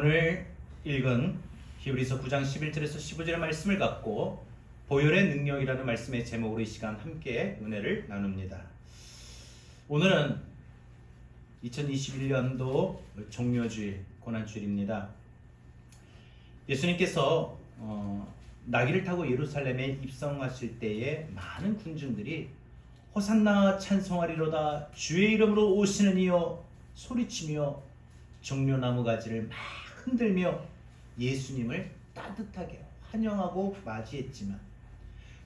오늘 읽은 히브리서 9장 11절에서 15절의 말씀을 갖고 보혈의 능력이라는 말씀의 제목으로 이 시간 함께 은혜를 나눕니다. 오늘은 2021년도 종료주일, 고난주일입니다. 예수님께서 나귀를 타고 예루살렘에 입성하실 때에 많은 군중들이 호산나 찬송하리로다 주의 이름으로 오시는 이여 소리치며 종려나무 가지를 막 흔들며 예수님을 따뜻하게 환영하고 맞이했지만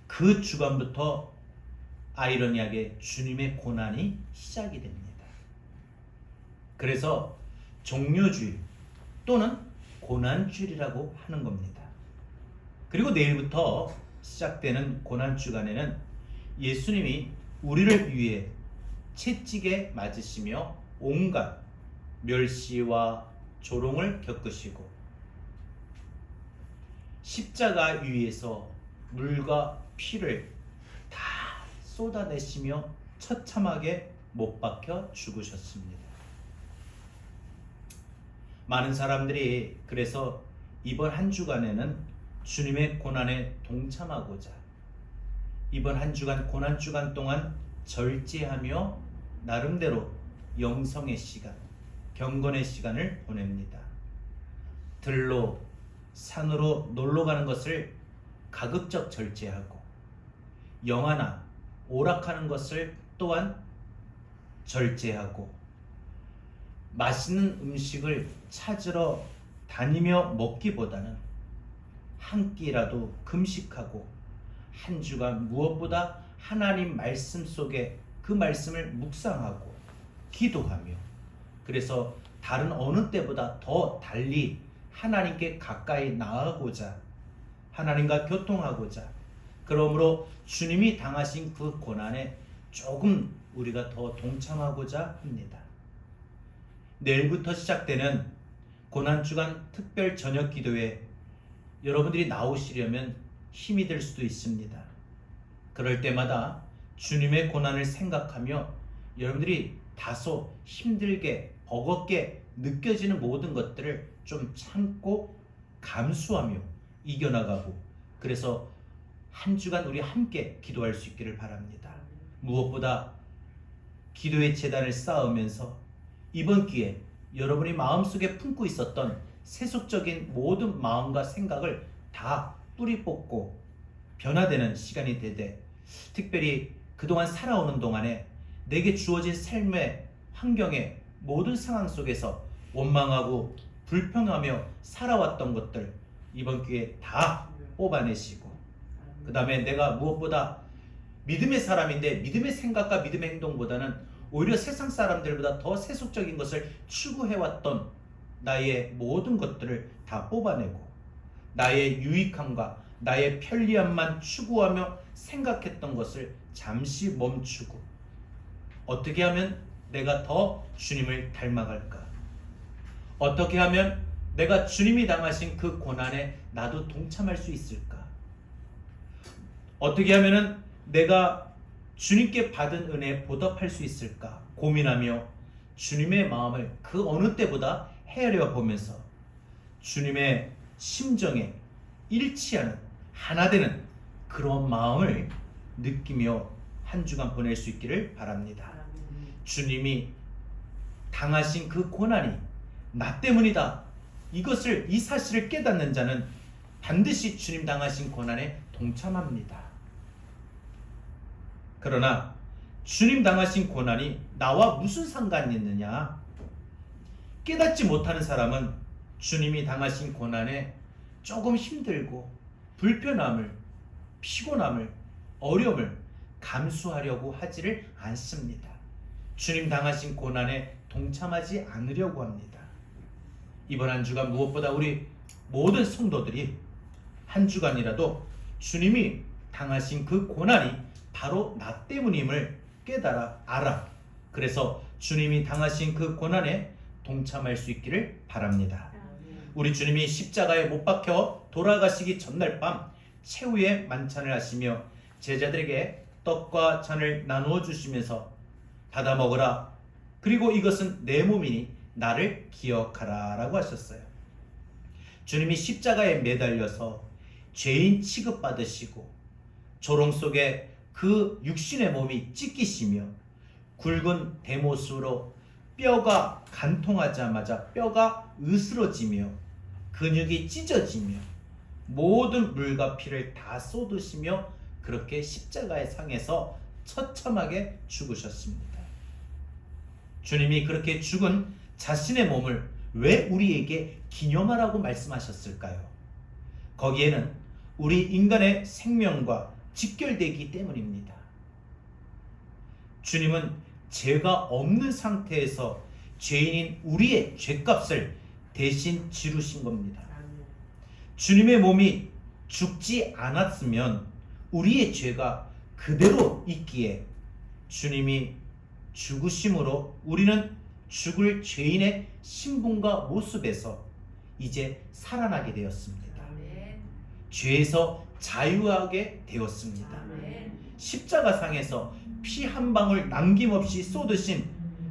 그 주간부터 아이러니하게 주님의 고난이 시작이 됩니다. 그래서 종료주일 또는 고난주일이라고 하는 겁니다. 그리고 내일부터 시작되는 고난주간에는 예수님이 우리를 위해 채찍에 맞으시며 온갖 멸시와 조롱을 겪으시고 십자가 위에서 물과 피를 다 쏟아내시며 처참하게 못 박혀 죽으셨습니다. 많은 사람들이 그래서 이번 한 주간에는 주님의 고난에 동참하고자 이번 한 주간 고난주간 동안 절제하며 나름대로 영성의 시간, 경건의 시간을 보냅니다. 들로 산으로 놀러 가는 것을 가급적 절제하고 영화나 오락하는 것을 또한 절제하고 맛있는 음식을 찾으러 다니며 먹기보다는 한 끼라도 금식하고 한 주간 무엇보다 하나님 말씀 속에 그 말씀을 묵상하고 기도하며 그래서 다른 어느 때보다 더 달리 하나님께 가까이 나아가고자 하나님과 교통하고자 그러므로 주님이 당하신 그 고난에 조금 우리가 더 동참하고자 합니다. 내일부터 시작되는 고난주간 특별 저녁 기도에 여러분들이 나오시려면 힘이 될 수도 있습니다. 그럴 때마다 주님의 고난을 생각하며 여러분들이 다소 힘들게 버겁게 느껴지는 모든 것들을 좀 참고 감수하며 이겨나가고 그래서 한 주간 우리 함께 기도할 수 있기를 바랍니다. 무엇보다 기도의 제단을 쌓으면서 이번 기회에 여러분이 마음속에 품고 있었던 세속적인 모든 마음과 생각을 다 뿌리 뽑고 변화되는 시간이 되되 특별히 그동안 살아오는 동안에 내게 주어진 삶의 환경의 모든 상황 속에서 원망하고 불평하며 살아왔던 것들 이번 기회에 다 뽑아내시고 그 다음에 내가 무엇보다 믿음의 사람인데 믿음의 생각과 믿음의 행동보다는 오히려 세상 사람들보다 더 세속적인 것을 추구해왔던 나의 모든 것들을 다 뽑아내고 나의 유익함과 나의 편리함만 추구하며 생각했던 것을 잠시 멈추고 어떻게 하면 내가 더 주님을 닮아갈까? 어떻게 하면 내가 주님이 당하신 그 고난에 나도 동참할 수 있을까? 어떻게 하면 내가 주님께 받은 은혜에 보답할 수 있을까? 고민하며 주님의 마음을 그 어느 때보다 헤아려 보면서 주님의 심정에 일치하는 하나 되는 그런 마음을 느끼며 한 주간 보낼 수 있기를 바랍니다. 주님이 당하신 그 고난이 나 때문이다. 이 사실을 깨닫는 자는 반드시 주님 당하신 고난에 동참합니다. 그러나 주님 당하신 고난이 나와 무슨 상관이 있느냐? 깨닫지 못하는 사람은 주님이 당하신 고난에 조금 힘들고 불편함을, 피곤함을, 어려움을 감수하려고 하지를 않습니다. 주님 당하신 고난에 동참하지 않으려고 합니다. 이번 한 주간 무엇보다 우리 모든 성도들이 한 주간이라도 주님이 당하신 그 고난이 바로 나 때문임을 깨달아 알아. 그래서 주님이 당하신 그 고난에 동참할 수 있기를 바랍니다. 우리 주님이 십자가에 못 박혀 돌아가시기 전날 밤 최후의 만찬을 하시며 제자들에게 떡과 잔을 나누어 주시면서 받아 먹으라. 그리고 이것은 내 몸이니 나를 기억하라 라고 하셨어요. 주님이 십자가에 매달려서 죄인 취급받으시고 조롱 속에 그 육신의 몸이 찢기시며 굵은 대못으로 뼈가 간통하자마자 뼈가 으스러지며 근육이 찢어지며 모든 물과 피를 다 쏟으시며 그렇게 십자가의 상에서 처참하게 죽으셨습니다. 주님이 그렇게 죽은 자신의 몸을 왜 우리에게 기념하라고 말씀하셨을까요? 거기에는 우리 인간의 생명과 직결되기 때문입니다. 주님은 죄가 없는 상태에서 죄인인 우리의 죄값을 대신 지르신 겁니다. 주님의 몸이 죽지 않았으면 우리의 죄가 그대로 있기에 주님이 죽으심으로 우리는 죽을 죄인의 신분과 모습에서 이제 살아나게 되었습니다. 죄에서 자유하게 되었습니다. 십자가상에서 피 한 방울 남김없이 쏟으신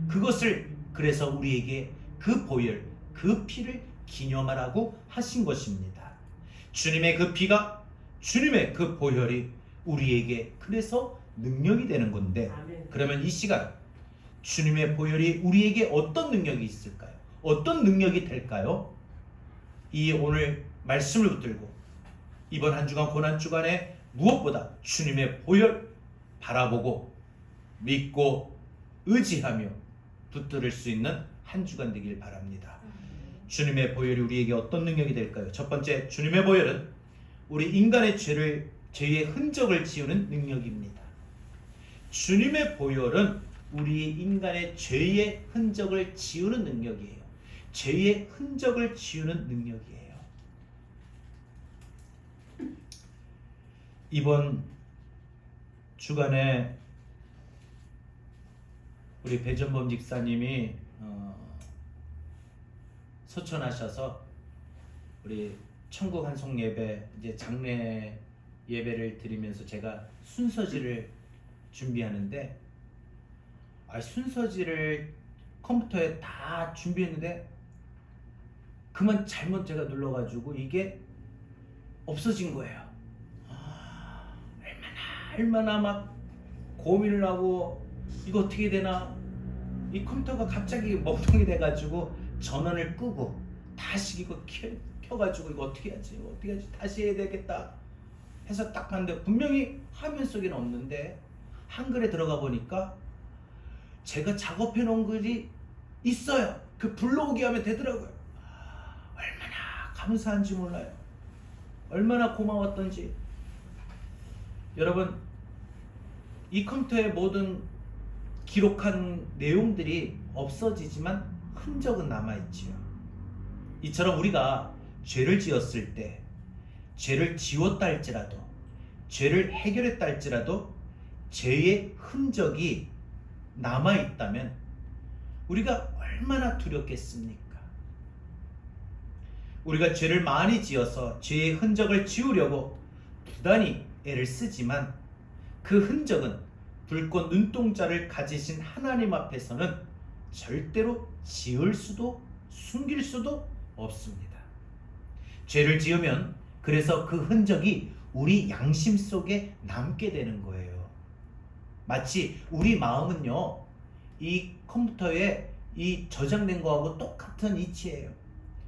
그것을 그래서 우리에게 그 보혈, 그 피를 기념하라고 하신 것입니다. 주님의 그 피가, 주님의 그 보혈이 우리에게 그래서 능력이 되는 건데, 그러면 이 시간 주님의 보혈이 우리에게 어떤 능력이 있을까요? 어떤 능력이 될까요? 이 오늘 말씀을 붙들고 이번 한 주간 고난 주간에 무엇보다 주님의 보혈 바라보고 믿고 의지하며 붙들을 수 있는 한 주간 되길 바랍니다. 주님의 보혈이 우리에게 어떤 능력이 될까요? 첫 번째, 주님의 보혈은 우리 인간의 죄의 흔적을 지우는 능력입니다. 주님의 보혈은 우리 인간의 죄의 흔적을 지우는 능력이에요. 죄의 흔적을 지우는 능력이에요. 이번 주간에 우리 배전범 집사님이 서천하셔서 우리 천국 한송 예배 이제 장례 예배를 드리면서 제가 순서지를 준비하는데 순서지를 컴퓨터에 다 준비했는데 그만 잘못 제가 눌러가지고 이게 없어진 거예요. 얼마나 막 고민을 하고 이거 어떻게 되나, 이 컴퓨터가 갑자기 멍텅이 돼가지고 전원을 끄고 다시 이거 켜가지고 이거 어떻게 하지 다시 해야 되겠다 해서 딱 봤는데 분명히 화면 속에는 없는데 한글에 들어가 보니까 제가 작업해 놓은 글이 있어요. 그 불러오게 하면 되더라고요. 얼마나 감사한지 몰라요. 얼마나 고마웠던지. 여러분, 이 컴퓨터의 모든 기록한 내용들이 없어지지만 흔적은 남아있지요. 이처럼 우리가 죄를 지었을 때, 죄를 지웠다 할지라도, 죄를 해결했다 할지라도 죄의 흔적이 남아있다면 우리가 얼마나 두렵겠습니까? 우리가 죄를 많이 지어서 죄의 흔적을 지우려고 부단히 애를 쓰지만 그 흔적은 불꽃 눈동자를 가지신 하나님 앞에서는 절대로 지울 수도 숨길 수도 없습니다. 죄를 지으면 그래서 그 흔적이 우리 양심 속에 남게 되는 거예요. 마치 우리 마음은요, 이 컴퓨터에 이 저장된 거하고 똑같은 이치예요.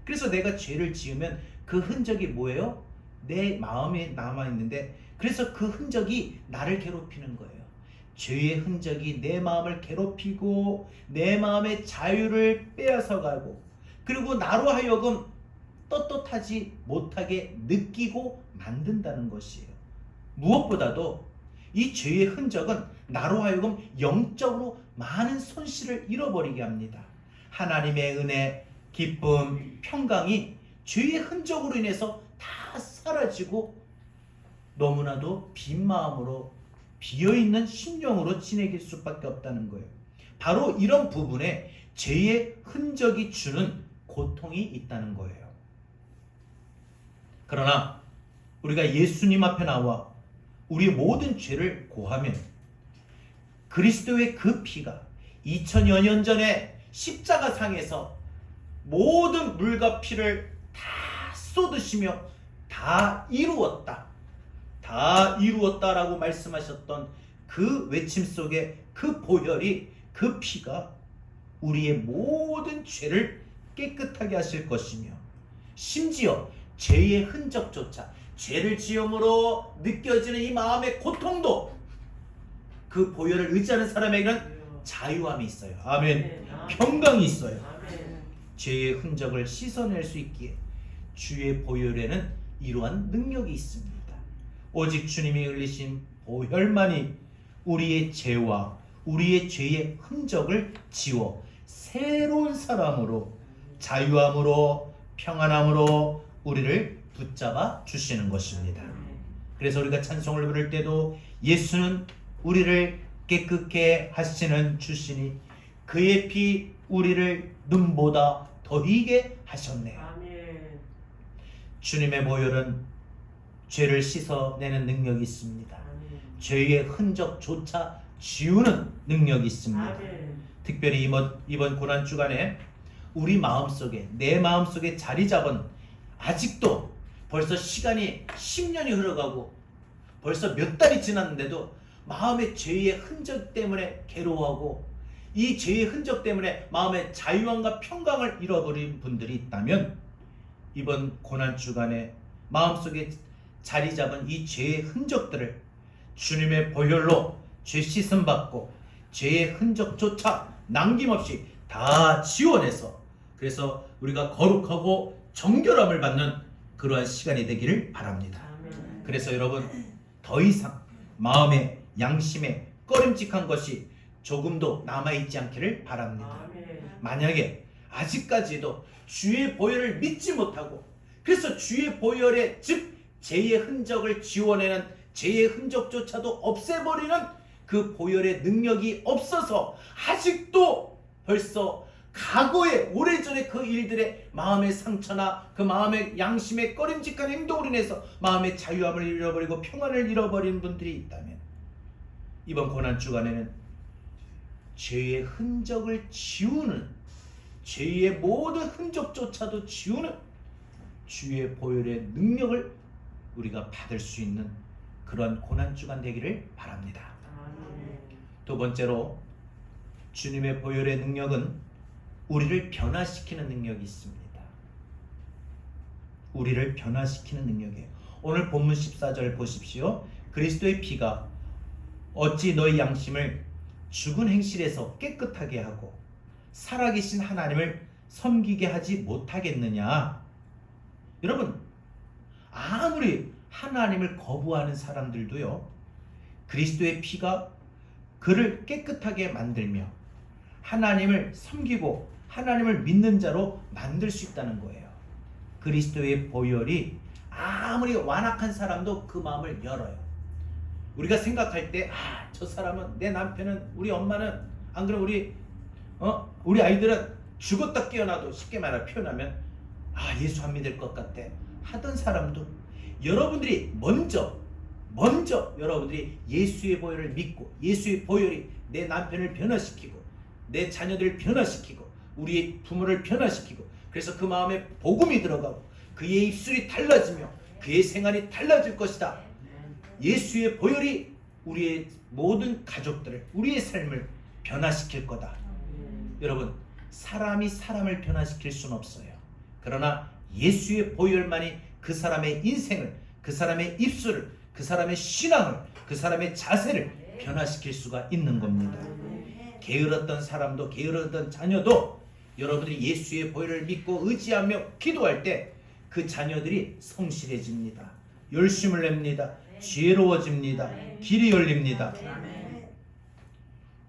그래서 내가 죄를 지으면 그 흔적이 뭐예요? 내 마음에 남아있는데, 그래서 그 흔적이 나를 괴롭히는 거예요. 죄의 흔적이 내 마음을 괴롭히고 내 마음의 자유를 빼앗아가고, 그리고 나로 하여금 떳떳하지 못하게 느끼고 만든다는 것이에요. 무엇보다도 이 죄의 흔적은 나로 하여금 영적으로 많은 손실을 잃어버리게 합니다. 하나님의 은혜, 기쁨, 평강이 죄의 흔적으로 인해서 다 사라지고 너무나도 빈 마음으로 비어있는 심령으로 지내길 수밖에 없다는 거예요. 바로 이런 부분에 죄의 흔적이 주는 고통이 있다는 거예요. 그러나 우리가 예수님 앞에 나와 우리의 모든 죄를 고하면 그리스도의 그 피가 2000여 년 전에 십자가상에서 모든 물과 피를 다 쏟으시며 다 이루었다. 다 이루었다라고 말씀하셨던 그 외침 속에 그 보혈이, 그 피가 우리의 모든 죄를 깨끗하게 하실 것이며, 심지어 죄의 흔적조차, 죄를 지음으로 느껴지는 이 마음의 고통도 그 보혈을 의지하는 사람에게는 자유함이 있어요. 아멘. 평강이 있어요. 죄의 흔적을 씻어낼 수 있기에 주의 보혈에는 이러한 능력이 있습니다. 오직 주님이 흘리신 보혈만이 우리의 죄와 우리의 죄의 흔적을 지워 새로운 사람으로, 자유함으로, 평안함으로 우리를 붙잡아 주시는 것입니다. 그래서 우리가 찬송을 부를 때도 예수는 우리를 깨끗게 하시는 주시니 그의 피 우리를 눈보다 더 희게 하셨네. 아멘. 주님의 보혈은 죄를 씻어내는 능력이 있습니다. 아멘. 죄의 흔적조차 지우는 능력이 있습니다. 아멘. 특별히 이번 고난 주간에 우리 마음속에, 내 마음속에 자리 잡은, 아직도 벌써 시간이 10년이 흘러가고 벌써 몇 달이 지났는데도 마음의 죄의 흔적 때문에 괴로워하고 이 죄의 흔적 때문에 마음의 자유함과 평강을 잃어버린 분들이 있다면, 이번 고난 주간에 마음속에 자리 잡은 이 죄의 흔적들을 주님의 보혈로 죄 씻음 받고 죄의 흔적조차 남김없이 다 지워내서, 그래서 우리가 거룩하고 정결함을 받는 그러한 시간이 되기를 바랍니다. 아멘. 그래서 여러분, 더 이상 마음에, 양심에 꺼림칙한 것이 조금도 남아있지 않기를 바랍니다. 아멘. 만약에 아직까지도 주의 보혈을 믿지 못하고, 그래서 주의 보혈의, 즉 죄의 흔적을 지워내는, 죄의 흔적조차도 없애버리는 그 보혈의 능력이 없어서 아직도 벌써 과거의, 오래전에 그 일들의 마음의 상처나 그 마음의 양심의 꺼림직한 행동으로 인해서 마음의 자유함을 잃어버리고 평안을 잃어버린 분들이 있다면, 이번 고난 주간에는 죄의 흔적을 지우는, 죄의 모든 흔적조차도 지우는 주의 보혈의 능력을 우리가 받을 수 있는 그런 고난 주간 되기를 바랍니다. 아멘. 두 번째로, 주님의 보혈의 능력은 우리를 변화시키는 능력이 있습니다. 우리를 변화시키는 능력이에요. 오늘 본문 14절 보십시오. 그리스도의 피가 어찌 너희 양심을 죽은 행실에서 깨끗하게 하고 살아계신 하나님을 섬기게 하지 못하겠느냐. 여러분, 아무리 하나님을 거부하는 사람들도요, 그리스도의 피가 그를 깨끗하게 만들며 하나님을 섬기고 하나님을 믿는 자로 만들 수 있다는 거예요. 그리스도의 보혈이 아무리 완악한 사람도 그 마음을 열어요. 우리가 생각할 때, 저 사람은, 내 남편은, 우리 엄마는, 안 그러면 우리 아이들은 죽었다 깨어나도, 쉽게 말해 표현하면 예수 안 믿을 것 같아 하던 사람도, 여러분들이 먼저 여러분들이 예수의 보혈을 믿고, 예수의 보혈이 내 남편을 변화시키고 내 자녀들을 변화시키고 우리의 부모를 변화시키고, 그래서 그 마음에 복음이 들어가고 그의 입술이 달라지며 그의 생활이 달라질 것이다. 예수의 보혈이 우리의 모든 가족들을, 우리의 삶을 변화시킬 거다. 여러분, 사람이 사람을 변화시킬 수는 없어요. 그러나 예수의 보혈만이 그 사람의 인생을, 그 사람의 입술을, 그 사람의 신앙을, 그 사람의 자세를 변화시킬 수가 있는 겁니다. 게으렀던 사람도, 게으렀던 자녀도 여러분들이 예수의 보혈을 믿고 의지하며 기도할 때 그 자녀들이 성실해집니다. 열심을 냅니다. 지혜로워집니다. 길이 열립니다.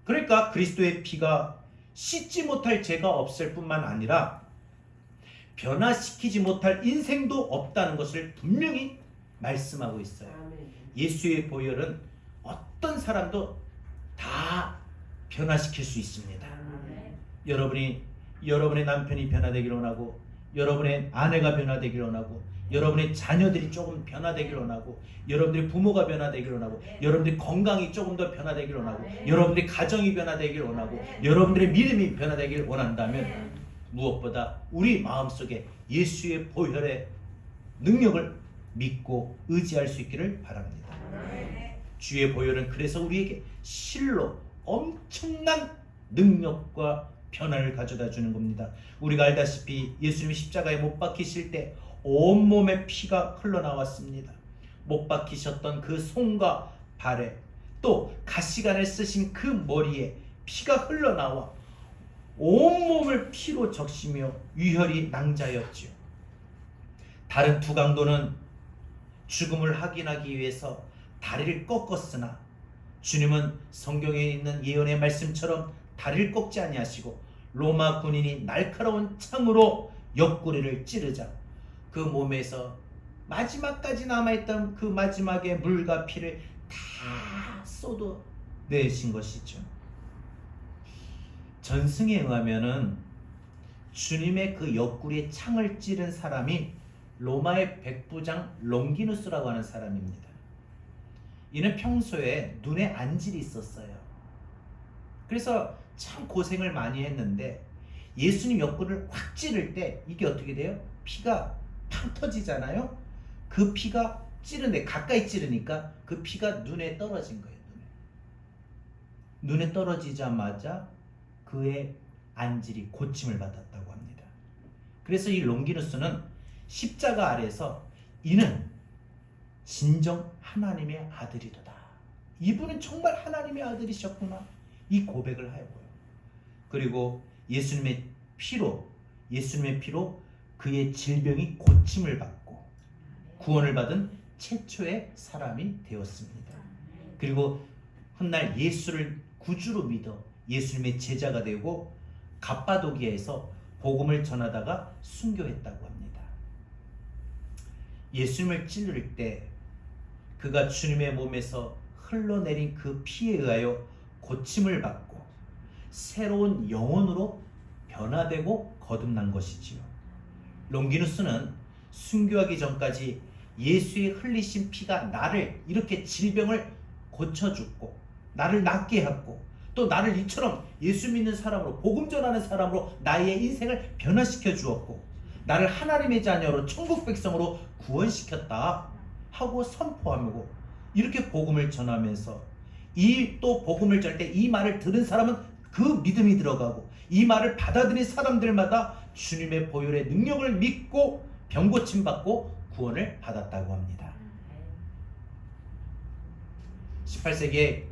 그러니까 그리스도의 피가 씻지 못할 죄가 없을 뿐만 아니라 변화시키지 못할 인생도 없다는 것을 분명히 말씀하고 있어요. 예수의 보혈은 어떤 사람도 다 변화시킬 수 있습니다. 여러분의 남편이 변화되기를 원하고, 여러분의 아내가 변화되기를 원하고, 여러분의 자녀들이 조금 변화되기를 원하고, 여러분들의 부모가 변화되기를 원하고, 여러분들의 건강이 조금 더 변화되기를 원하고, 여러분들의 가정이 변화되기를 원하고, 여러분들의 믿음이 변화되기를 원한다면 무엇보다 우리 마음속에 예수의 보혈의 능력을 믿고 의지할 수 있기를 바랍니다. 주의 보혈은 그래서 우리에게 실로 엄청난 능력과 변화를 가져다 주는 겁니다. 우리가 알다시피 예수님이 십자가에 못 박히실 때 온몸에 피가 흘러나왔습니다. 못 박히셨던 그 손과 발에 또 가시관을 쓰신 그 머리에 피가 흘러나와 온몸을 피로 적시며 유혈이 낭자였지요. 다른 두 강도는 죽음을 확인하기 위해서 다리를 꺾었으나 주님은 성경에 있는 예언의 말씀처럼 다리를 꺾지 아니하시고 로마 군인이 날카로운 창으로 옆구리를 찌르자 그 몸에서 마지막까지 남아있던 그 마지막의 물과 피를 다 쏟아내신 것이죠. 전승에 의하면은 주님의 그 옆구리에 창을 찌른 사람이 로마의 백부장 롱기누스라고 하는 사람입니다. 이는 평소에 눈에 안질이 있었어요. 그래서 참 고생을 많이 했는데 예수님 옆구리를 확 찌를 때 이게 어떻게 돼요? 피가 팡 터지잖아요. 그 피가 찌르는데 가까이 찌르니까 그 피가 눈에 떨어진 거예요. 눈에 떨어지자마자 그의 안질이 고침을 받았다고 합니다. 그래서 이 롱기누스는 십자가 아래서 이는 진정 하나님의 아들이로다. 이분은 정말 하나님의 아들이셨구나. 이 고백을 하고요. 그리고 예수님의 피로 그의 질병이 고침을 받고 구원을 받은 최초의 사람이 되었습니다. 그리고 훗날 예수를 구주로 믿어 예수님의 제자가 되고 갑바도기아에서 복음을 전하다가 순교했다고 합니다. 예수님을 찌를 때 그가 주님의 몸에서 흘러내린 그 피에 의하여 고침을 받고 새로운 영혼으로 변화되고 거듭난 것이지요. 롱기누스는 순교하기 전까지 예수의 흘리신 피가 나를 이렇게 질병을 고쳐주고 나를 낫게 하고 또 나를 이처럼 예수 믿는 사람으로 복음 전하는 사람으로 나의 인생을 변화시켜 주었고 나를 하나님의 자녀로 천국 백성으로 구원시켰다 하고 선포하고 이렇게 복음을 전하면서 이 또 복음을 전할 때 이 말을 들은 사람은 그 믿음이 들어가고 이 말을 받아들인 사람들마다 주님의 보혈의 능력을 믿고 병고침 받고 구원을 받았다고 합니다. 18세기에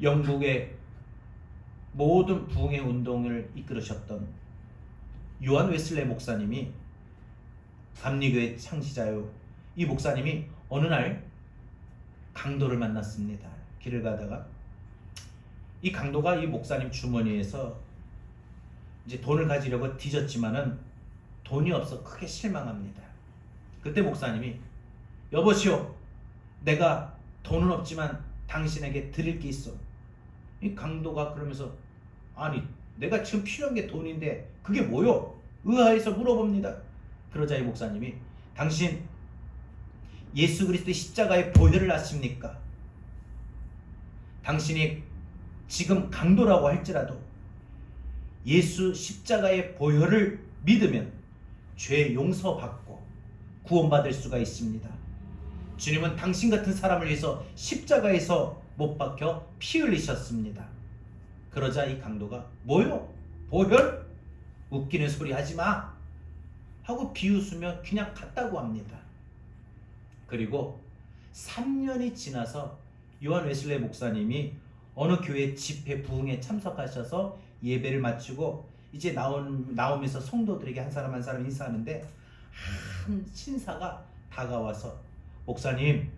영국의 모든 부흥의 운동을 이끌으셨던 요한 웨슬레 목사님이 감리교의 창시자요. 이 목사님이 어느 날 강도를 만났습니다. 길을 가다가 이 강도가 이 목사님 주머니에서 이제 돈을 가지려고 뒤졌지만은 돈이 없어 크게 실망합니다. 그때 목사님이 여보시오, 내가 돈은 없지만 당신에게 드릴 게 있어. 이 강도가 그러면서 아니 내가 지금 필요한 게 돈인데 그게 뭐요? 의아해서 물어봅니다. 그러자 이 목사님이 당신 예수 그리스도의 십자가의 보혈을 아십니까? 당신이 지금 강도라고 할지라도 예수 십자가의 보혈을 믿으면 죄 용서받고 구원받을 수가 있습니다. 주님은 당신 같은 사람을 위해서 십자가에서 못 박혀 피 흘리셨습니다. 그러자 이 강도가 뭐요? 보혈? 웃기는 소리 하지 마 하고 비웃으며 그냥 갔다고 합니다. 그리고 3년이 지나서 요한 웨슬레 목사님이 어느 교회 집회 부흥에 참석하셔서 예배를 마치고 이제 나오면서 성도들에게 한 사람 한 사람 인사하는데 한 신사가 다가와서 목사님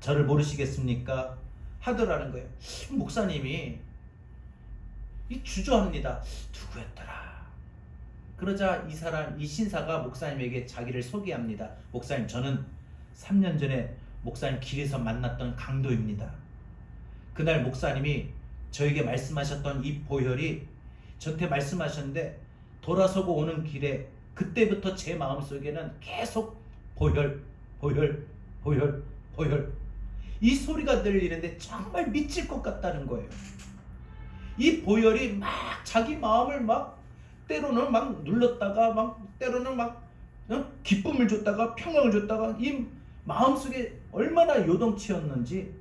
저를 모르시겠습니까? 하더라는 거예요. 목사님이 주저합니다. 누구였더라? 그러자 이 신사가 목사님에게 자기를 소개합니다. 목사님 저는 3년 전에 목사님 길에서 만났던 강도입니다. 그날 목사님이 저에게 말씀하셨던 이 보혈이 저한테 말씀하셨는데 돌아서고 오는 길에 그때부터 제 마음속에는 계속 보혈 이 소리가 들리는데 정말 미칠 것 같다는 거예요. 이 보혈이 막 자기 마음을 막 때로는 막 눌렀다가 막 때로는 막 기쁨을 줬다가 평강을 줬다가 이 마음속에 얼마나 요동치였는지,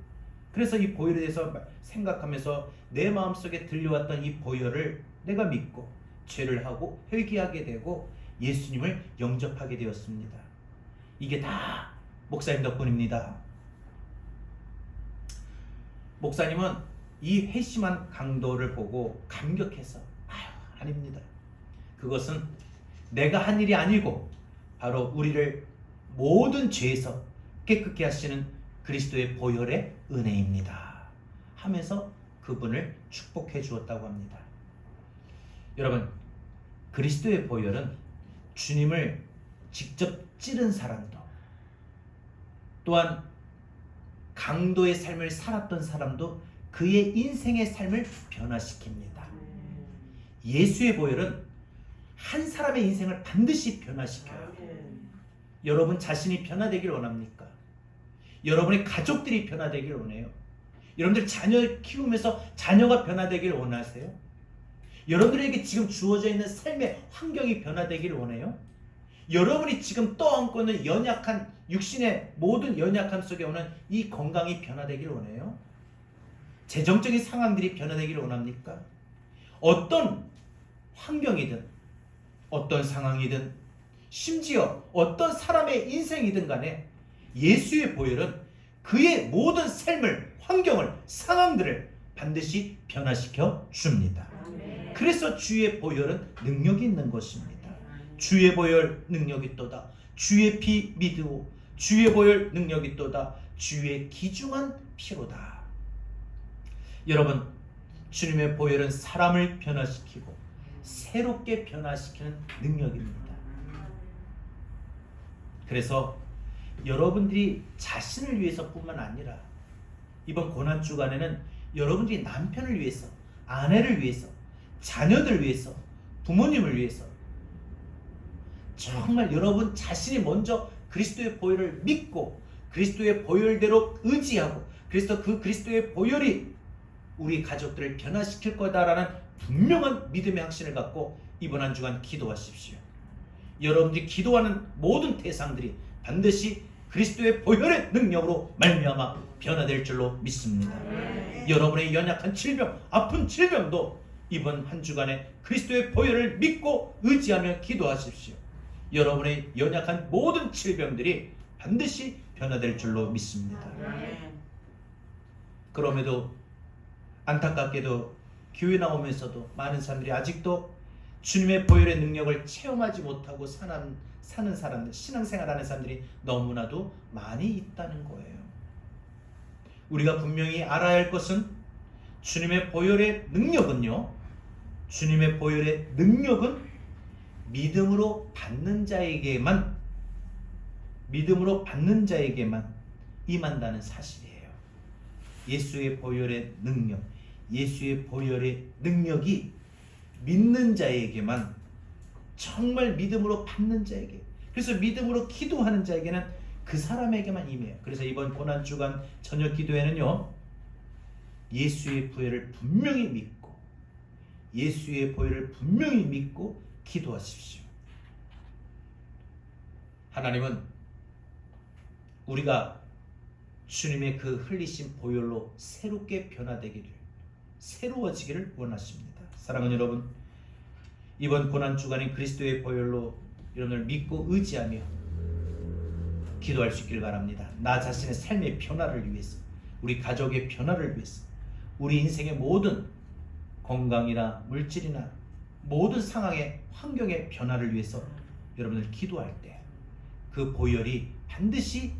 그래서 이 보혈에 대해서 생각하면서 내 마음속에 들려왔던 이 보혈을 내가 믿고 죄를 하고 회개하게 되고 예수님을 영접하게 되었습니다. 이게 다 목사님 덕분입니다. 목사님은 이 회심한 강도를 보고 감격해서 아닙니다. 그것은 내가 한 일이 아니고 바로 우리를 모든 죄에서 깨끗게 하시는 그리스도의 보혈의 은혜입니다 하면서 그분을 축복해 주었다고 합니다. 여러분, 그리스도의 보혈은 주님을 직접 찌른 사람도, 또한 강도의 삶을 살았던 사람도 그의 인생의 삶을 변화시킵니다. 예수의 보혈은 한 사람의 인생을 반드시 변화시켜요. 여러분 자신이 변화되길 원합니까? 여러분의 가족들이 변화되길 원해요? 여러분들 자녀 키우면서 자녀가 변화되길 원하세요? 여러분들에게 지금 주어져 있는 삶의 환경이 변화되길 원해요? 여러분이 지금 떠안고 있는 연약한 육신의 모든 연약함 속에 오는 이 건강이 변화되길 원해요? 재정적인 상황들이 변화되기를 원합니까? 어떤 환경이든 어떤 상황이든 심지어 어떤 사람의 인생이든 간에 예수의 보혈은 그의 모든 삶을, 환경을, 상황들을 반드시 변화시켜 줍니다. 그래서 주의 보혈은 능력이 있는 것입니다. 주의 보혈 능력이 있도다. 주의 피 믿으오. 주의 보혈 능력이 있도다. 주의 귀중한 피로다. 여러분, 주님의 보혈은 사람을 변화시키고 새롭게 변화시키는 능력입니다. 그래서 여러분들이 자신을 위해서뿐만 아니라 이번 고난주간에는 여러분들이 남편을 위해서, 아내를 위해서, 자녀들 위해서, 부모님을 위해서 정말 여러분 자신이 먼저 그리스도의 보혈을 믿고 그리스도의 보혈대로 의지하고, 그래서 그 그리스도의 보혈이 우리 가족들을 변화시킬 거다라는 분명한 믿음의 확신을 갖고 이번 한 주간 기도하십시오. 여러분들이 기도하는 모든 대상들이 반드시 그리스도의 보혈의 능력으로 말미암아 변화될 줄로 믿습니다. 여러분의 연약한 질병, 아픈 질병도 이번 한 주간에 그리스도의 보혈을 믿고 의지하며 기도하십시오. 여러분의 연약한 모든 질병들이 반드시 변화될 줄로 믿습니다. 그럼에도 안타깝게도 교회 나오면서도 많은 사람들이 아직도 주님의 보혈의 능력을 체험하지 못하고 사는 사람들, 신앙생활하는 사람들이 너무나도 많이 있다는 거예요. 우리가 분명히 알아야 할 것은 주님의 보혈의 능력은요, 주님의 보혈의 능력은 믿음으로 받는 자에게만 임한다는 사실이에요. 예수의 보혈의 능력, 예수의 보혈의 능력이 믿는 자에게만, 정말 믿음으로 받는 자에게, 그래서 믿음으로 기도하는 자에게는 그 사람에게만 임해요. 그래서 이번 고난주간 저녁 기도회는요, 예수의 보혈을 분명히 믿고 예수의 보혈을 분명히 믿고 기도하십시오. 하나님은 우리가 주님의 그 흘리신 보혈로 새롭게 변화되기를, 새로워지기를 원하십니다. 사랑하는 여러분, 이번 고난주간인 그리스도의 보혈로 여러분을 믿고 의지하며 기도할 수 있기를 바랍니다. 나 자신의 삶의 변화를 위해서, 우리 가족의 변화를 위해서, 우리 인생의 모든 건강이나 물질이나 모든 상황의 환경의 변화를 위해서 여러분들 기도할 때 그 보혈이 반드시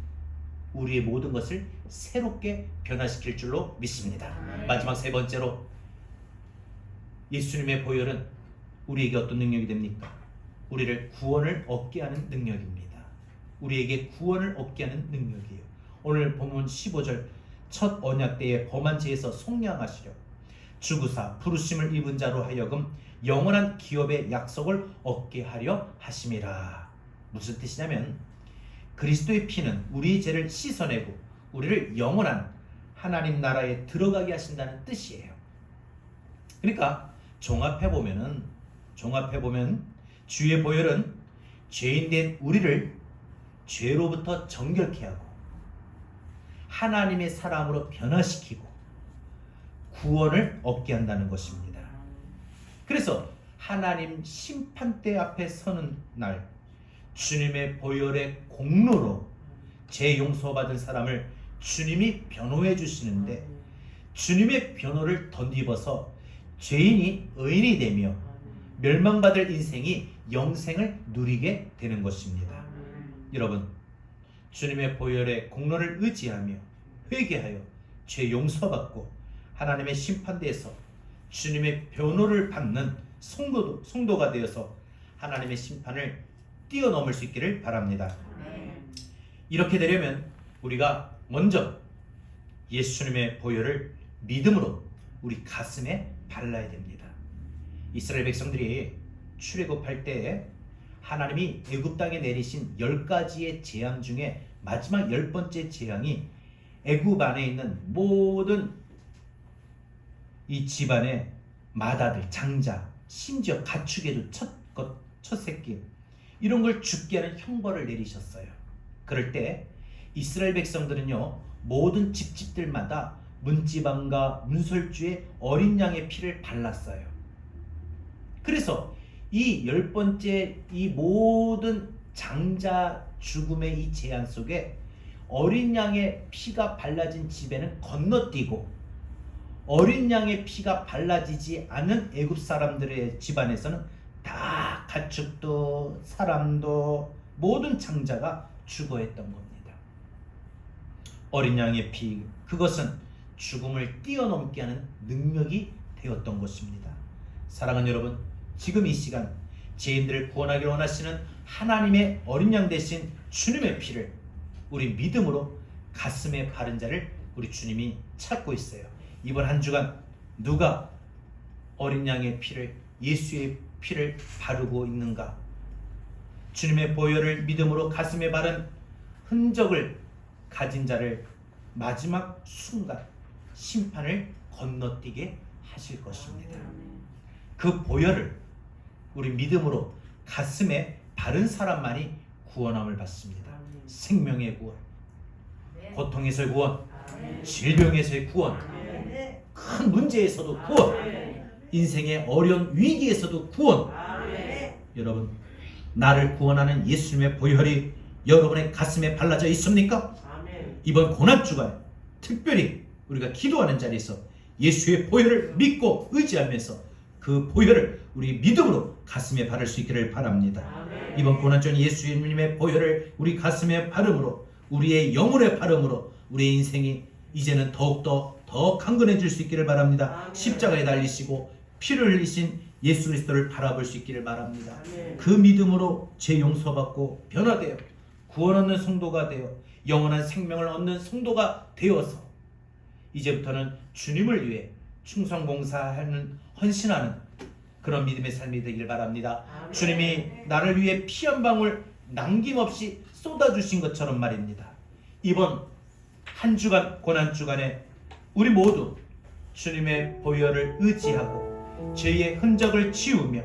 우리의 모든 것을 새롭게 변화시킬 줄로 믿습니다. 마지막 세 번째로, 예수님의 보혈은 우리에게 어떤 능력이 됩니까? 우리를 구원을 얻게 하는 능력입니다. 우리에게 구원을 얻게 하는 능력이에요. 오늘 본문 15절, 첫 언약 때에 범한 죄에서 속량하시려 죽으사 부르심을 입은 자로 하여금 영원한 기업의 약속을 얻게 하려 하심이라. 무슨 뜻이냐면 그리스도의 피는 우리의 죄를 씻어내고 우리를 영원한 하나님 나라에 들어가게 하신다는 뜻이에요. 그러니까 종합해보면 주의 보혈은 죄인된 우리를 죄로부터 정결케 하고 하나님의 사람으로 변화시키고 구원을 얻게 한다는 것입니다. 그래서 하나님 심판대 앞에 서는 날 주님의 보혈의 공로로 죄 용서받은 사람을 주님이 변호해 주시는데 주님의 변호를 덧입어서 죄인이 의인이 되며 멸망받을 인생이 영생을 누리게 되는 것입니다. 여러분, 주님의 보혈의 공로를 의지하며 회개하여 죄 용서받고 하나님의 심판대에서 주님의 변호를 받는 성도가 되어서 하나님의 심판을 뛰어넘을 수 있기를 바랍니다. 이렇게 되려면 우리가 먼저 예수님의 보혈을 믿음으로 우리 가슴에 발라야 됩니다. 이스라엘 백성들이 출애굽할 때 하나님이 애굽 땅에 내리신 10가지의 재앙 중에 마지막 10번째 재앙이 애굽 안에 있는 모든 이 집안의 맏아들, 장자, 심지어 가축에도 첫 새끼 이런 걸 죽게 하는 형벌을 내리셨어요. 그럴 때 이스라엘 백성들은요, 모든 집집들마다 문지방과 문설주에 어린 양의 피를 발랐어요. 그래서 이 10번째 이 모든 장자 죽음의 이 재앙 속에 어린 양의 피가 발라진 집에는 건너뛰고 어린 양의 피가 발라지지 않은 애굽 사람들의 집안에서는 다 가축도 사람도 모든 장자가 죽어했던 겁니다. 어린 양의 피, 그것은 죽음을 뛰어넘게 하는 능력이 되었던 것입니다. 사랑하는 여러분, 지금 이 시간 죄인들을 구원하기를 원하시는 하나님의 어린 양 대신 주님의 피를 우리 믿음으로 가슴에 바른 자를 우리 주님이 찾고 있어요. 이번 한 주간 누가 어린 양의 피를, 예수의 피를 바르고 있는가? 주님의 보혈을 믿음으로 가슴에 바른 흔적을 가진 자를 마지막 순간 심판을 건너뛰게 하실 것입니다. 그 보혈을 우리 믿음으로 가슴에 바른 사람만이 구원함을 받습니다. 생명의 구원, 고통에서의 구원, 질병에서의 구원, 큰 문제에서도 구원, 인생의 어려운 위기에서도 구원. 여러분, 나를 구원하는 예수님의 보혈이 여러분의 가슴에 발라져 있습니까? 이번 고난주간 특별히 우리가 기도하는 자리에서 예수의 보혈을 믿고 의지하면서 그 보혈을 우리 믿음으로 가슴에 바를 수 있기를 바랍니다. 이번 고난주간 예수님의 보혈을 우리 가슴에 바름으로, 우리의 영혼에 바름으로 우리의 인생이 이제는 더욱더 더 강건해질 수 있기를 바랍니다. 십자가에 달리시고 피를 흘리신 예수 그리스도를 바라볼 수 있기를 바랍니다. 그 믿음으로 죄 용서받고 변화되어 구원 얻는 성도가 되어 영원한 생명을 얻는 성도가 되어서 이제부터는 주님을 위해 충성봉사하는, 헌신하는 그런 믿음의 삶이 되길 바랍니다. 주님이 나를 위해 피 한 방울 남김없이 쏟아주신 것처럼 말입니다. 이번 한 주간 고난주간에 우리 모두 주님의 보혈을 의지하고 죄의 흔적을 지우며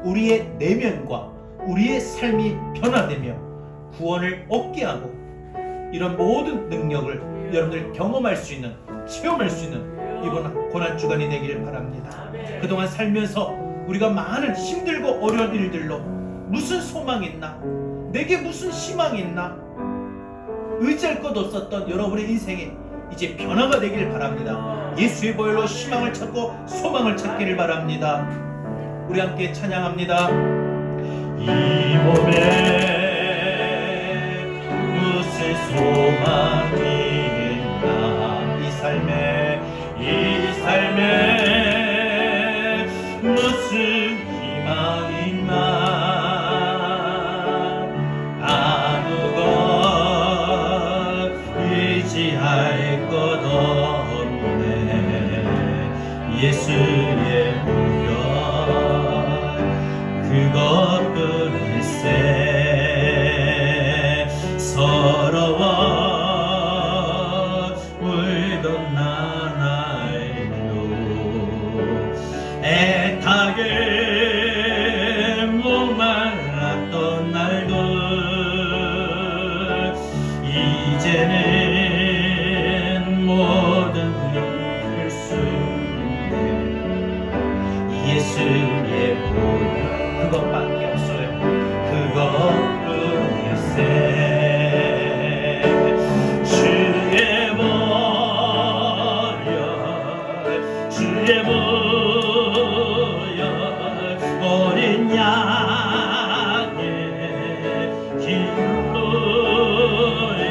우리의 내면과 우리의 삶이 변화되며 구원을 얻게 하고 이런 모든 능력을 여러분들 경험할 수 있는, 체험할 수 있는 이번 고난주간이 되기를 바랍니다. 그동안 살면서 우리가 많은 힘들고 어려운 일들로 무슨 소망이 있나, 내게 무슨 희망이 있나 의지할 것 없었던 여러분의 인생이 이제 변화가 되기를 바랍니다. 예수의 보혈로 희망을 찾고 소망을 찾기를 바랍니다. 우리 함께 찬양합니다. 이 몸에 무슨 소망이 있나, 이 삶에 무슨 희망이 있나, 의지할 것 없네. 예수의 보혈 그것뿐일세. 서러워 울던 나날도 애타게 목말랐던 날도 이제는 모든 잃을 수 있네. 예수의 보혈 그것밖에 없어요. 그것뿐일세. 주의 보혈 주의 보혈 어린 양의 긴 보혈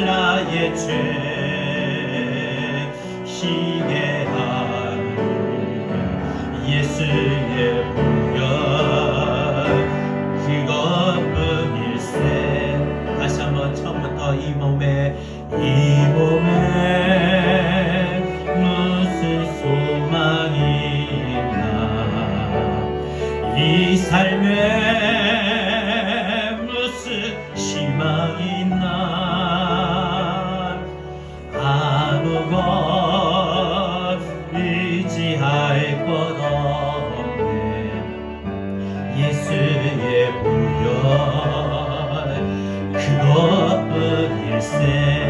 나의 죄 시게 하는 예수의 보혈 그것뿐일세. 다시 한번 처음부터 이 몸에 무슨 소망이 있나. 이 삶에 무슨 희망이 있나. 아무것 의지할 것 없네. 예수의 보혈 그것뿐일세.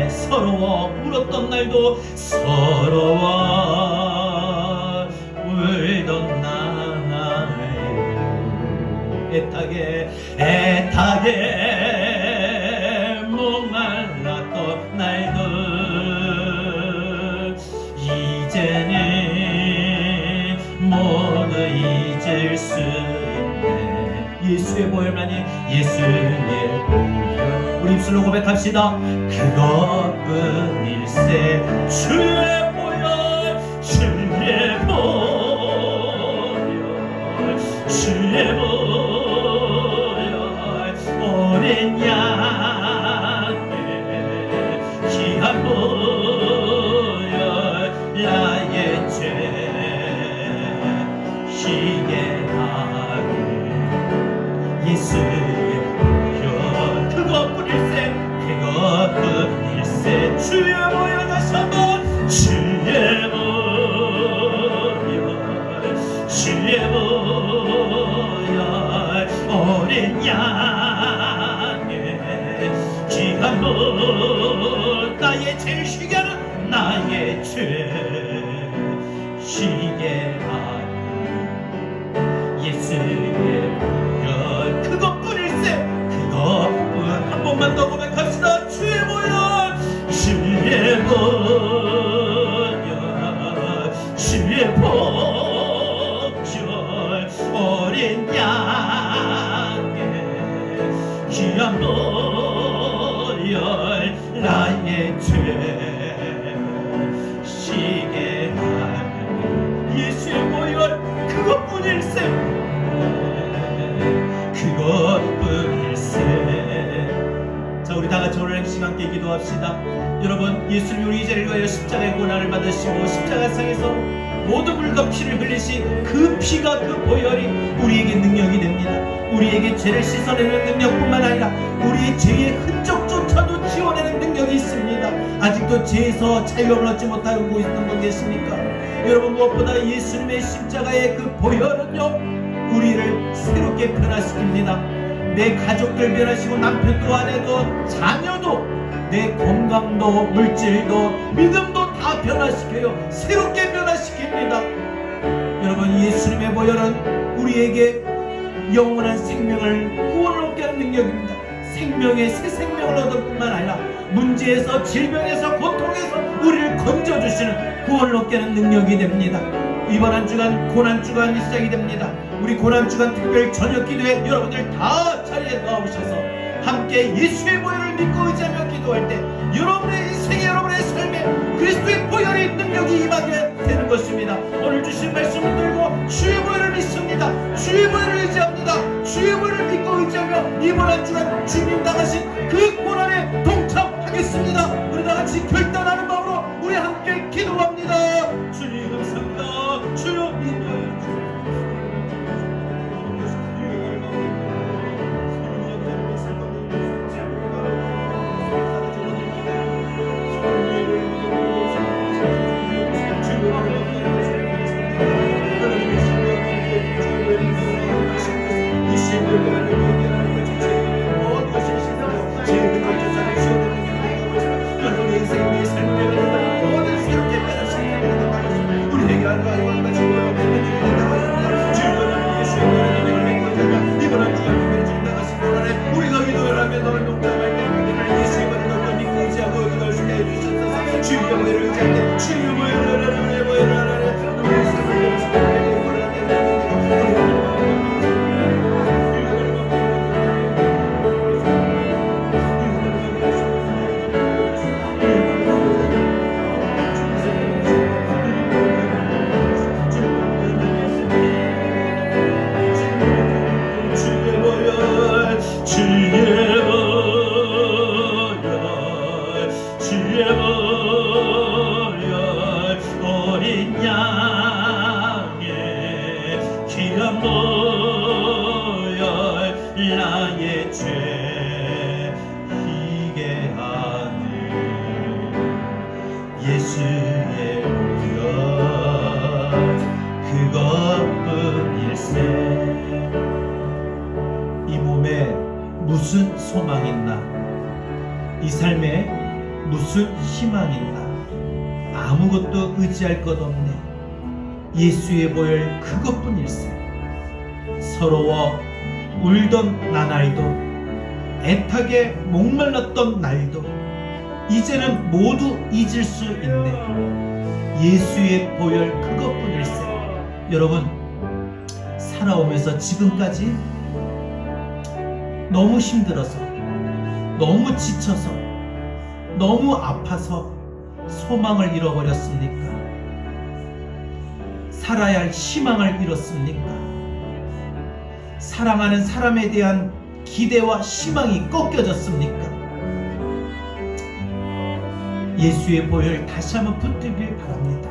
서러워 울었던 날도 서러워 울던 날도 애타게 목말랐던 날도 이제는 모두 잊을 수 있네. 예수의 보혈만이 예수의 보혈 우리 입술로 고백합시다. 그것뿐일세. 주의 보혈 주의 보혈 주의 보혈 어린 양의 귀한 보혈 나의 죄 시게 하는 예수의 보혈 그것뿐일세. 그것뿐일세. 주의 보혈 다시 한번 주의 보혈 주의 보혈 어린 양의 귀한 보혈 나의 죄를 쉬게 하는 나의 죄 쉬게 하는 예수의 보혈 그것뿐일세. 그것뿐. 한 번만 더 고백합시다. 주의 보혈 주의 보혈 주의 보혈 어린 양의 귀한 보혈 나의 죄 시게 하는 예수의 보혈 그것뿐일세. 그것뿐일세. 자, 우리 다같이 오늘 행시 함께 기도합시다. 여러분, 예수님이 우리 죄를 위하여 십자가의 고난을 받으시고 십자가상에서 모든 물과 피를 흘리신 그 피가 그 보혈이 우리에게 능력이 됩니다. 우리에게 죄를 씻어내는 능력뿐만 아니라 우리의 죄의 흔적조차도 지워내는 능력이 있습니다. 아직도 죄에서 자유함을 얻지 못하고 있는 분 계십니까? 여러분, 무엇보다 예수님의 십자가의 그 보혈은요 우리를 새롭게 변화시킵니다. 내 가족들 변화시키고 남편도 아내도 자녀도 내 건강도 물질도 믿음도 다 변화시켜요. 새롭게 변화시킵니다. 여러분, 예수님의 보혈은 우리에게 영원한 생명을 구원을 얻게 하는 능력입니다. 생명의 새 생명을 얻을 뿐만 아니라 문제에서 질병에서 고통에서 우리를 건져주시는 구원을 얻게 하는 능력이 됩니다. 이번 한 주간 고난주간이 시작이 됩니다. 우리 고난주간 특별 저녁 기도회 여러분들 다 자리에 나오셔서 함께 예수의 보혈을 믿고 의지하며 기도할 때 여러분의 인생에 여러분의 삶에 그리스도의 보혈의 능력이 임하게 되는 것입니다. 오늘 주신 말씀을 들고 주의 보혈을 믿습니다. 주의 보혈을 의지합니다. 주의 보혈을 믿고 의지하며 이번 한 주간 주님 당하신 그 고난에 동참하겠습니다. 우리 다같이 결단하는 마음으로 우리 함께 기도합니다. 주님 감사합니다. 주여 인도하여 무슨 소망 있나? 이 삶에 무슨 희망 있나? 아무것도 의지할 것 없네. 예수의 보혈 그것뿐일세. 서러워 울던 나날도, 애타게 목말랐던 날도 이제는 모두 잊을 수 있네. 예수의 보혈 그것뿐일세. 여러분, 살아오면서 지금까지 너무 힘들어서, 너무 지쳐서, 너무 아파서 소망을 잃어버렸습니까? 살아야 할 희망을 잃었습니까? 사랑하는 사람에 대한 기대와 희망이 꺾여졌습니까? 예수의 보혈 다시 한번 붙들길 바랍니다.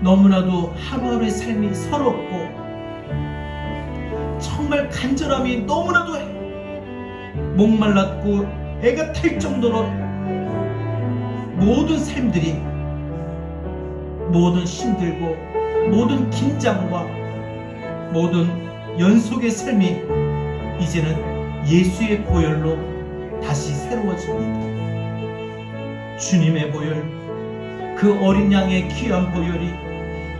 너무나도 하루하루의 삶이 서럽고 정말 간절함이 너무나도 목말랐고 애가 탈 정도로 모든 삶들이, 모든 힘들고 모든 긴장과 모든 연속의 삶이 이제는 예수의 보혈로 다시 새로워집니다. 주님의 보혈, 그 어린 양의 귀한 보혈이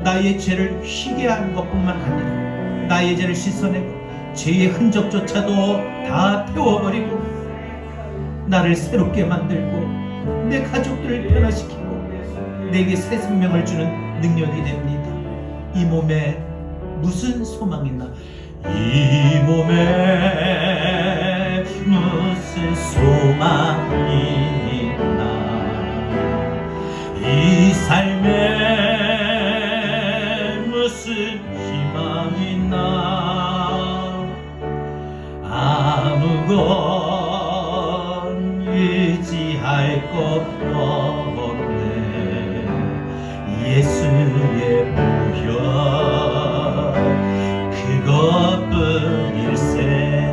나의 죄를 희게 하는 것뿐만 아니라 나의 죄를 씻어내고 죄의 흔적조차도 다 태워버리고 나를 새롭게 만들고 내 가족들을 변화시키고 내게 새 생명을 주는 능력이 됩니다. 이 몸에 무슨 소망이 있나? 이 몸에 무슨 소망이 있나? 이 삶에 무슨 희망이 있나? 아무건 의지할 것 없네. 예수의 보혈 그것뿐일세.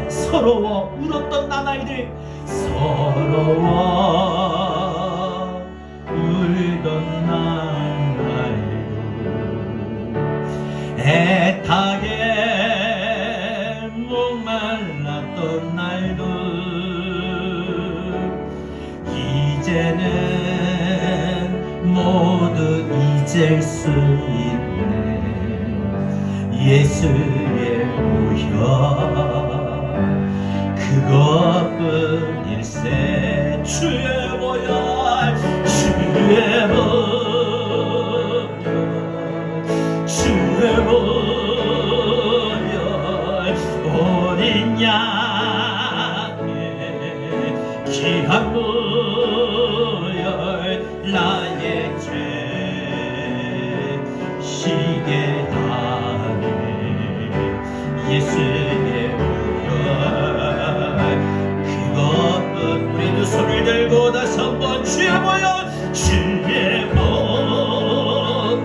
서러워 울었던 나날들, 서러워 울던 나날도, 애타게 목말랐던 날도 이제는 모두 잊을 수 있네. 예수의 보혈 그것뿐일세. 주의 보혈, 주의 보혈, 주의 보혈, 어린 양의 귀한 보혈, 나의 죄 시게 하네. 예수의 보혈 그것뿐. 우리 두 손을 들고 다시 한번 주의 보혈, 주의 보혈,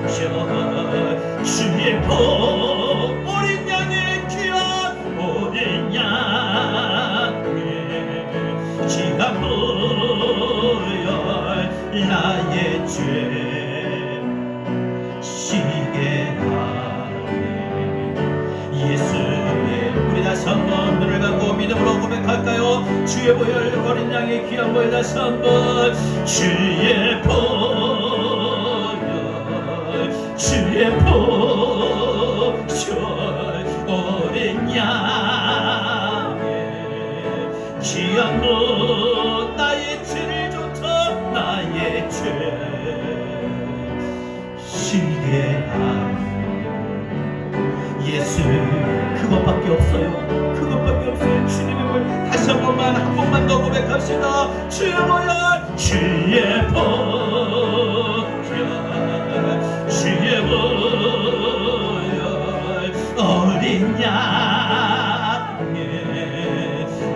주의 보혈, 어린 양의 귀한 어린 양의 귀한 보혈, 나의 죄 시게 하네. 예수의, 우리 다시 한번 눈을 감고 믿음으로 고백할까요? 주의 보혈, 어린 양의 귀한 보혈. 다시 한번 주의 보혈, 주의 보혈, 어린 양의 귀한 보혈, 나의 죄를 줬어. 나의 죄 시게 하네. 예수 그것밖에 없어요. 그것밖에 없어요. 주님의 보혈. 다시 한 번만 더 고백합시다. 주의 보혈, 주의 보혈, 주의 보혈, 어린 양의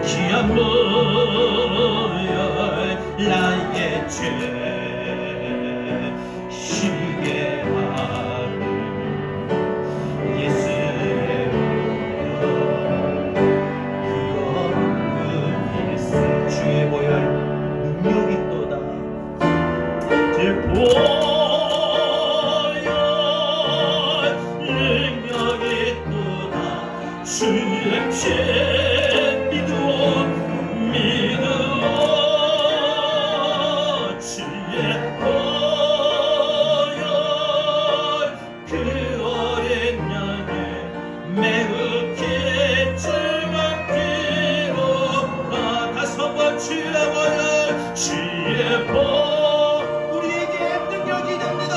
귀한 보혈, 나의 죄 시게 하네. 예수의 그것뿐일세. 주의 보혈 능력이 또다. 주의 보혈 능력이 또다. 주의 주의 피에 믿어 주의 보혈 그 어린 양의 매우 길증한 피로 다시 한번 주의 보혈 주의 우리에게 능력이 됩니다.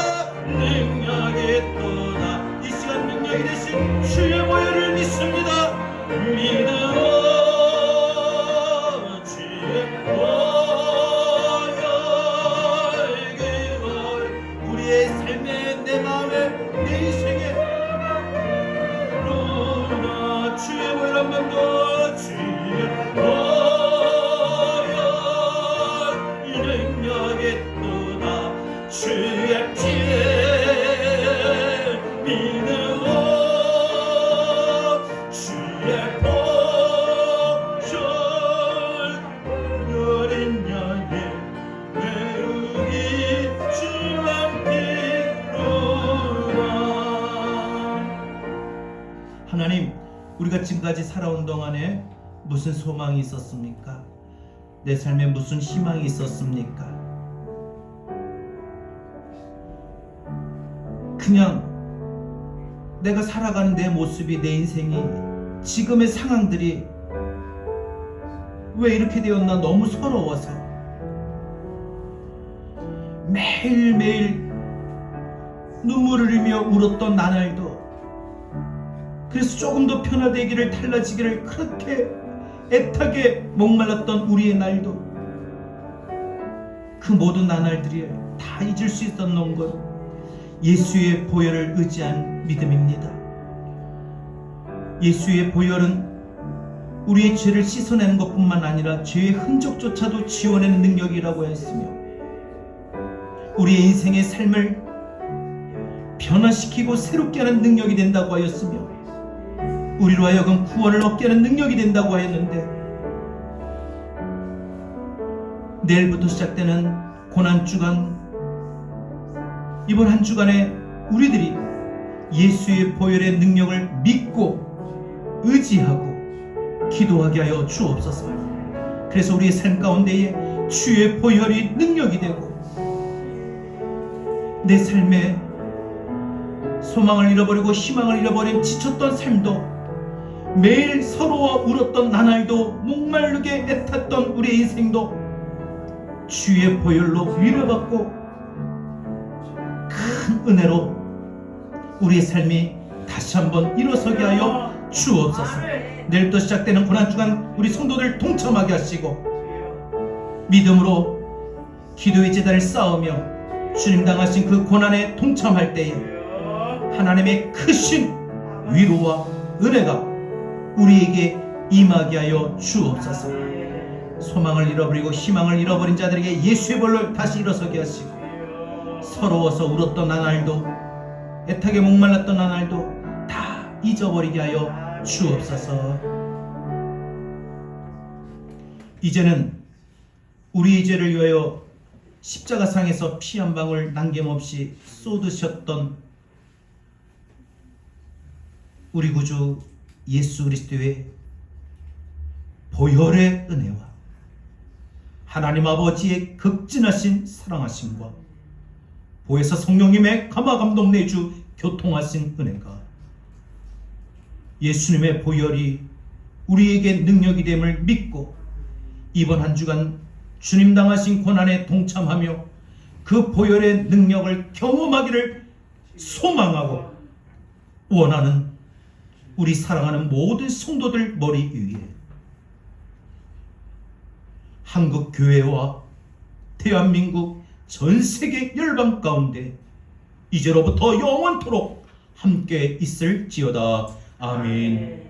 능력이 또다 이 시간 능력이 되신 주의 보혈을 믿습니다. 믿어 주의 보혈 우리의 삶에 내 마음에 내 인생에 로나 주의 보혈 한 번 더 주의 보혈 이 능력이 또다 주의 피에 믿어 주의 보혈 어린 양의 매우기 주한 피로다. 하나님, 우리가 지금까지 살아온 동안에 무슨 소망이 있었습니까? 내 삶에 무슨 희망이 있었습니까? 그냥 내가 살아가는 내 모습이, 내 인생이, 지금의 상황들이 왜 이렇게 되었나 너무 서러워서 매일매일 눈물을 흘리며 울었던 나날도, 그래서 조금 더 변화되기를, 달라지기를 그렇게 애타게 목말랐던 우리의 날도, 그 모든 나날들이 다 잊을 수 있었던 것, 예수의 보혈을 의지한 믿음입니다. 예수의 보혈은 우리의 죄를 씻어내는 것뿐만 아니라 죄의 흔적조차도 지워내는 능력이라고 했으며, 우리의 인생의 삶을 변화시키고 새롭게 하는 능력이 된다고 하였으며, 우리로 하여금 구원을 얻게 하는 능력이 된다고 하였는데, 내일부터 시작되는 고난주간, 이번 한 주간에 우리들이 예수의 보혈의 능력을 믿고 의지하고 기도하게 하여 주옵소서. 그래서 우리의 삶 가운데에 주의 보혈이 능력이 되고, 내 삶에 소망을 잃어버리고 희망을 잃어버린 지쳤던 삶도, 매일 서러워 울었던 나날도, 목마르게 애탔던 우리의 인생도 주의 보혈로 위로받고 큰 은혜로 우리의 삶이 다시 한번 일어서게 하여 주옵소서. 내일부터 시작되는 고난주간 우리 성도들 동참하게 하시고, 믿음으로 기도의 제단을 쌓으며 주님 당하신 그 고난에 동참할 때에 하나님의 크신 위로와 은혜가 우리에게 임하게 하여 주옵소서. 소망을 잃어버리고 희망을 잃어버린 자들에게 예수의 보혈로 다시 일어서게 하시고, 서러워서 울었던 나날도, 애타게 목말랐던 나날도 다 잊어버리게 하여 주옵소서. 이제는 우리의 죄를 위하여 십자가상에서 피 한 방울 남김없이 쏟으셨던 우리 구주 예수 그리스도의 보혈의 은혜와 하나님 아버지의 극진하신 사랑하심과 보혜사 성령님의 감화감동 내주 교통하신 은혜가, 예수님의 보혈이 우리에게 능력이 됨을 믿고 이번 한 주간 주님 당하신 고난에 동참하며 그 보혈의 능력을 경험하기를 소망하고 원하는 우리 사랑하는 모든 성도들 머리 위에 한국 교회와 대한민국 전 세계 열방 가운데 이제로부터 영원토록 함께 있을지어다. 아멘.